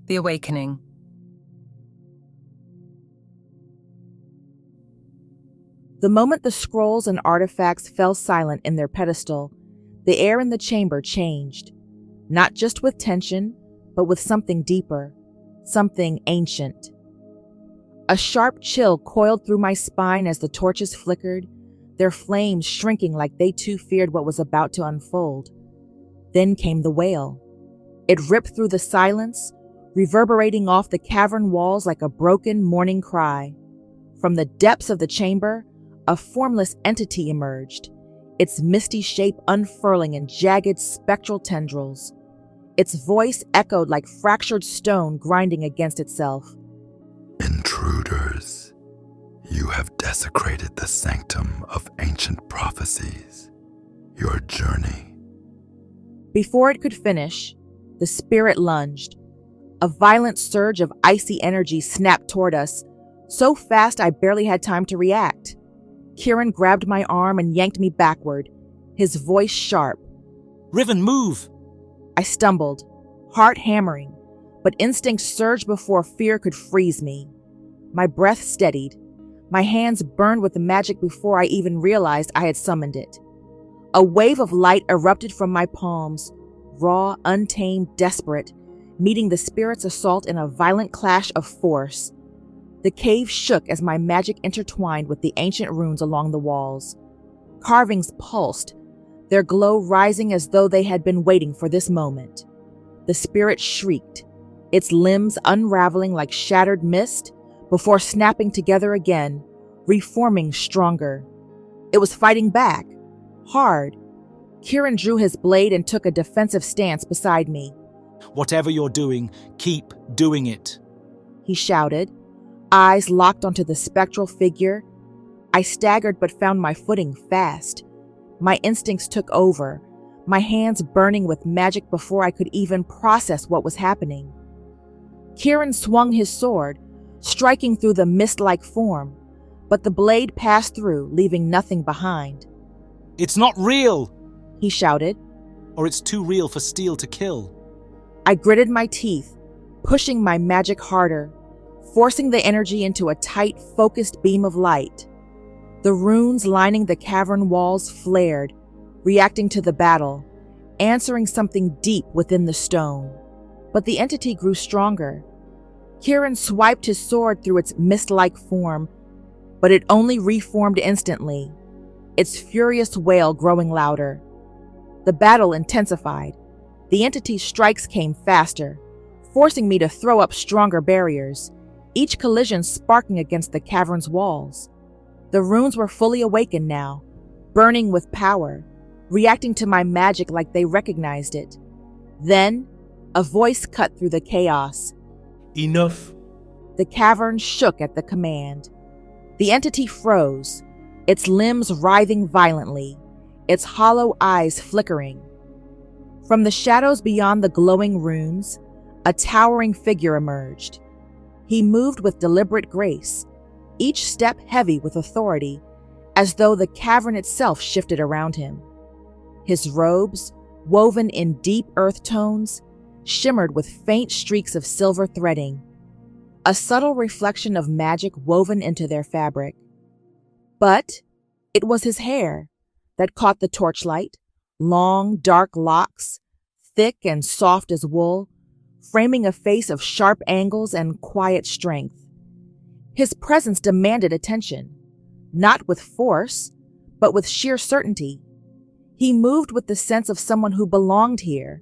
The Awakening. The moment the scrolls and artifacts fell silent in their pedestal, the air in the chamber changed, not just with tension, but with something deeper, something ancient. A sharp chill coiled through my spine as the torches flickered, their flames shrinking like they too feared what was about to unfold. Then came the wail. It ripped through the silence, reverberating off the cavern walls like a broken mourning cry. From the depths of the chamber, a formless entity emerged, its misty shape unfurling in jagged spectral tendrils. Its voice echoed like fractured stone grinding against itself. Intruders, you have desecrated the sanctum of ancient prophecies. Your journey. Before it could finish, the spirit lunged. A violent surge of icy energy snapped toward us, so fast I barely had time to react. Kieran grabbed my arm and yanked me backward, his voice sharp. "Riven, move!" I stumbled, heart hammering, but instinct surged before fear could freeze me. My breath steadied. My hands burned with the magic before I even realized I had summoned it. A wave of light erupted from my palms, raw, untamed, desperate, meeting the spirit's assault in a violent clash of force. The cave shook as my magic intertwined with the ancient runes along the walls. Carvings pulsed, their glow rising as though they had been waiting for this moment. The spirit shrieked, its limbs unraveling like shattered mist before snapping together again, reforming stronger. It was fighting back, hard. Kieran drew his blade and took a defensive stance beside me. "Whatever you're doing, keep doing it," he shouted, eyes locked onto the spectral figure. I staggered but found my footing fast. My instincts took over, my hands burning with magic before I could even process what was happening. Kieran swung his sword, striking through the mist-like form, but the blade passed through, leaving nothing behind. "It's not real!" he shouted. "Or it's too real for steel to kill." I gritted my teeth, pushing my magic harder, forcing the energy into a tight, focused beam of light. The runes lining the cavern walls flared, reacting to the battle, answering something deep within the stone. But the entity grew stronger. Kieran swiped his sword through its mist-like form, but it only reformed instantly, its furious wail growing louder. The battle intensified. The entity's strikes came faster, forcing me to throw up stronger barriers, each collision sparking against the cavern's walls. The runes were fully awakened now, burning with power, reacting to my magic like they recognized it. Then, a voice cut through the chaos. "Enough." The cavern shook at the command. The entity froze, its limbs writhing violently, its hollow eyes flickering. From the shadows beyond the glowing runes, a towering figure emerged. He moved with deliberate grace, each step heavy with authority, as though the cavern itself shifted around him. His robes, woven in deep earth tones, shimmered with faint streaks of silver threading, a subtle reflection of magic woven into their fabric. But it was his hair that caught the torchlight, long, dark locks, thick and soft as wool, framing a face of sharp angles and quiet strength. His presence demanded attention, not with force, but with sheer certainty. He moved with the sense of someone who belonged here,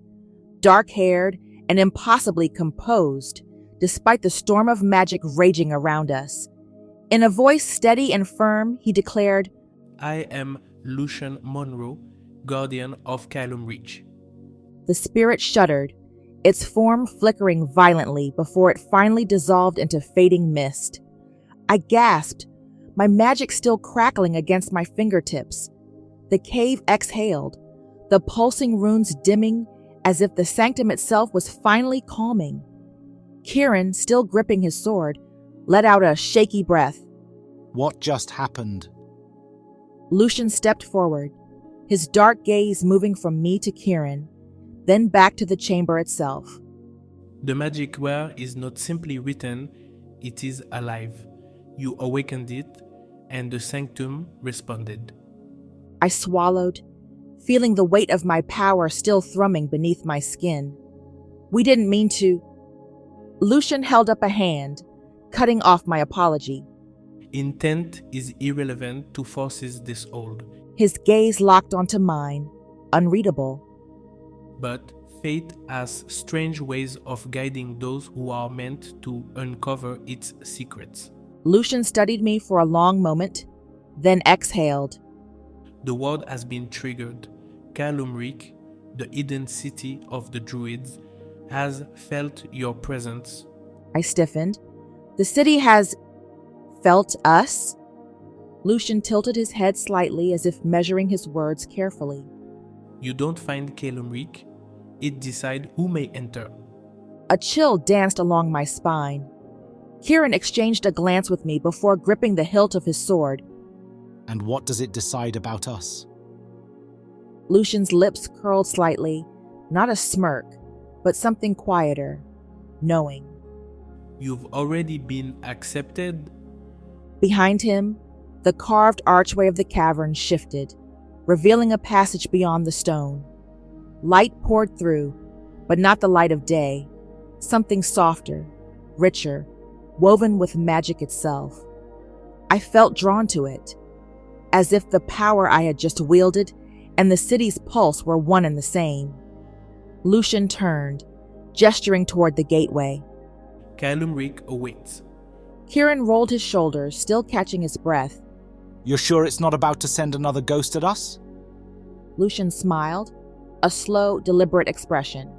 dark-haired and impossibly composed, despite the storm of magic raging around us. In a voice steady and firm, he declared, "I am Lucian Monroe, guardian of Caelumreach." The spirit shuddered, its form flickering violently before it finally dissolved into fading mist. I gasped, my magic still crackling against my fingertips. The cave exhaled, the pulsing runes dimming as if the sanctum itself was finally calming. Kieran, still gripping his sword, let out a shaky breath. "What just happened?" Lucian stepped forward, his dark gaze moving from me to Kieran, then back to the chamber itself. The magic ware is not simply written, it is alive. You awakened it, and the sanctum responded. I swallowed, feeling the weight of my power still thrumming beneath my skin. We didn't mean to. Lucian held up a hand, cutting off my apology. Intent is irrelevant to forces this old, His gaze locked onto mine, unreadable. but fate has strange ways of guiding those who are meant to uncover its secrets. Lucian studied me for a long moment, then exhaled. The word has been triggered. Caelumreach, the hidden city of the Druids, has felt your presence. I stiffened. The city has felt us? Lucian tilted his head slightly as if measuring his words carefully. You don't find Caelumreach, it decides who may enter. A chill danced along my spine. Kieran exchanged a glance with me before gripping the hilt of his sword. And what does it decide about us? Lucian's lips curled slightly, not a smirk, but something quieter, knowing. You've already been accepted. Behind him, the carved archway of the cavern shifted, revealing a passage beyond the stone. Light poured through, but not the light of day, something softer, richer, woven with magic itself. I felt drawn to it, as if the power I had just wielded and the city's pulse were one and the same. Lucian turned, gesturing toward the gateway. Caelumreach awaits. Kieran rolled his shoulders, still catching his breath. You're sure it's not about to send another ghost at us? Lucian smiled, a slow, deliberate expression.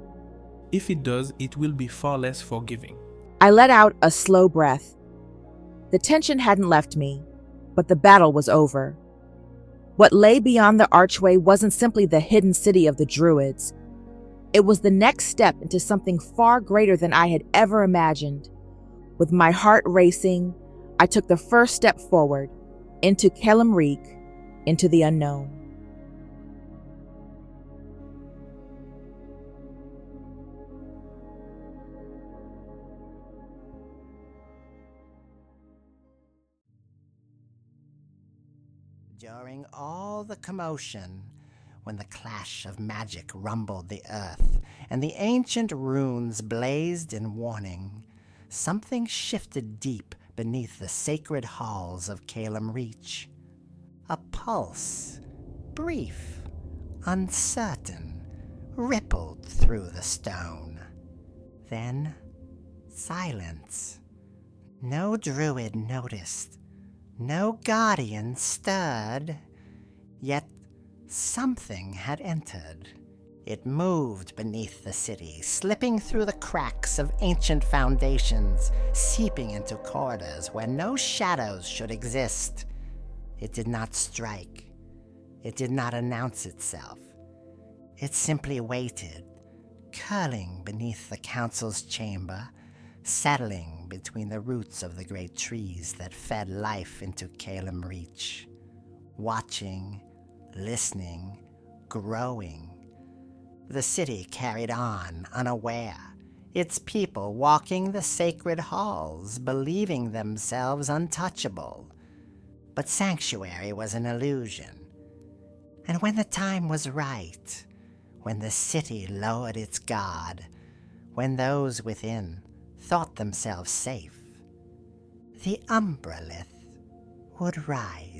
If it does, it will be far less forgiving. I let out a slow breath. The tension hadn't left me, but the battle was over. What lay beyond the archway wasn't simply the hidden city of the Druids. It was the next step into something far greater than I had ever imagined. With my heart racing, I took the first step forward, into Caelumreach, into the unknown. During all the commotion, when the clash of magic rumbled the earth and the ancient runes blazed in warning, something shifted deep beneath the sacred halls of Caelumreach. A pulse, brief, uncertain, rippled through the stone. Then, silence. No druid noticed. No guardian stirred, yet something had entered. It moved beneath the city, slipping through the cracks of ancient foundations, seeping into corridors where no shadows should exist. It did not strike. It did not announce itself. It simply waited, curling beneath the council's chamber, settling between the roots of the great trees that fed life into Caelumreach, watching, listening, growing. The city carried on, unaware, its people walking the sacred halls, believing themselves untouchable. But sanctuary was an illusion. And when the time was right, when the city lowered its guard, when those within thought themselves safe, the Umbralith would rise.